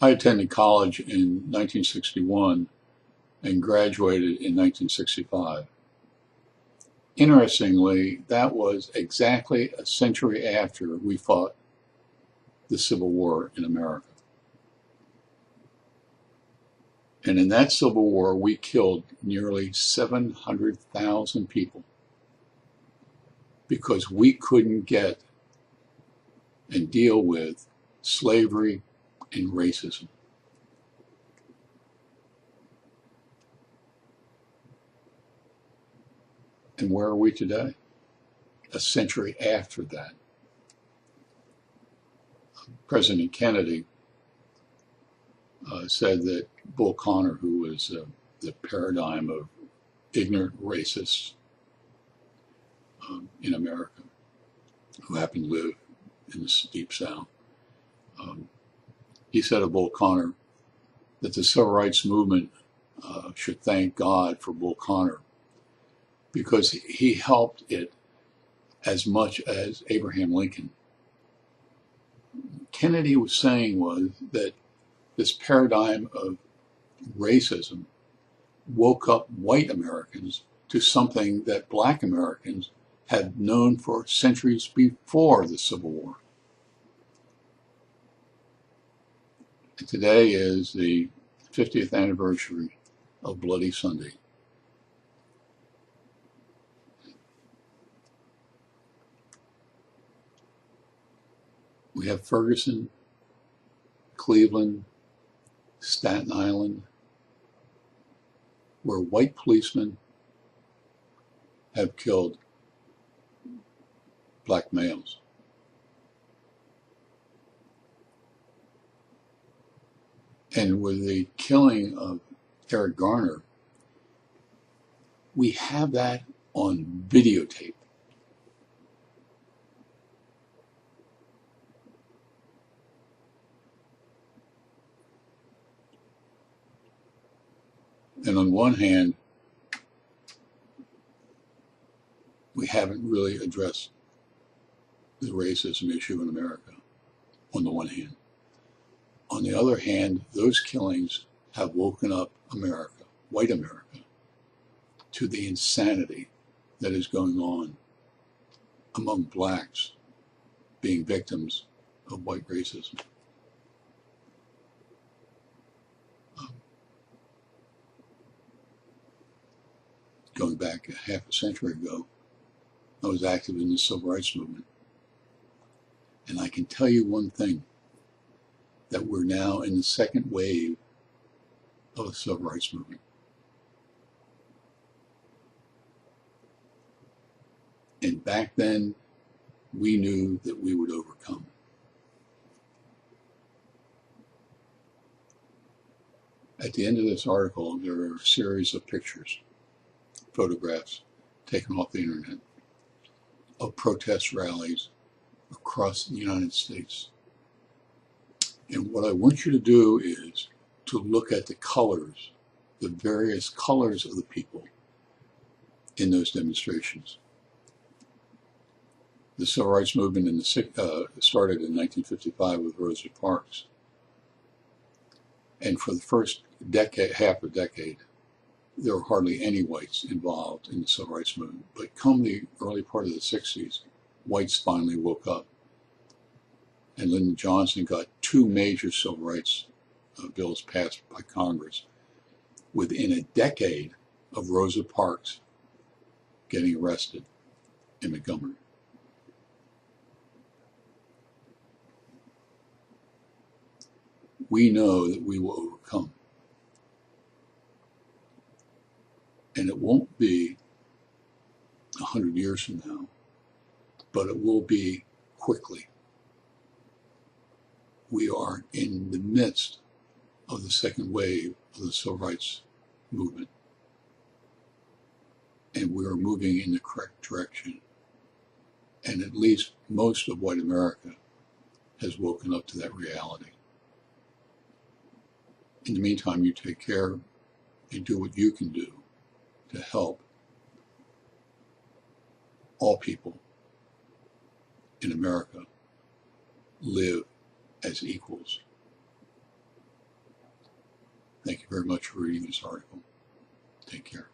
I attended college in 1961 and graduated in 1965. Interestingly, that was exactly a century after we fought the Civil War in America. And in that Civil War, we killed nearly 700,000 people because we couldn't get and deal with slavery and racism. And where are we today? A century after that. President Kennedy said that Bull Connor, who was the paradigm of ignorant racists in America, who happened to live in the Deep South, he said of Bull Connor that the Civil Rights Movement should thank God for Bull Connor because he helped it as much as Abraham Lincoln. Kennedy was saying was that this paradigm of racism woke up white Americans to something that black Americans had known for centuries before the Civil War. And today is the 50th anniversary of Bloody Sunday. We have Ferguson, Cleveland, Staten Island, where white policemen have killed black males. And with the killing of Eric Garner, we have that on videotape. And on one hand, we haven't really addressed the racism issue in America, on the one hand. On the other hand, those killings have woken up America, white America, to the insanity that is going on among blacks being victims of white racism. Going back a half a century ago, I was active in the Civil Rights Movement. And I can tell you one thing, that we're now in the second wave of the Civil Rights Movement. And back then, we knew that we would overcome. At the end of this article, there are a series of pictures, photographs taken off the internet of protest rallies across the United States. And what I want you to do is to look at the colors, the various colors of the people in those demonstrations. The Civil Rights Movement started in 1955 with Rosa Parks. And for the first decade, half a decade, there were hardly any whites involved in the Civil Rights Movement. But come the early part of the 60s, whites finally woke up. And Lyndon Johnson got two major civil rights bills passed by Congress within a decade of Rosa Parks getting arrested in Montgomery. We know that we will overcome. And it won't be 100 years from now, but it will be quickly. We are in the midst of the second wave of the Civil Rights Movement. And we are moving in the correct direction. And at least most of white America has woken up to that reality. In the meantime, you take care and do what you can do to help all people in America live as equals. very much for reading this article. Take care.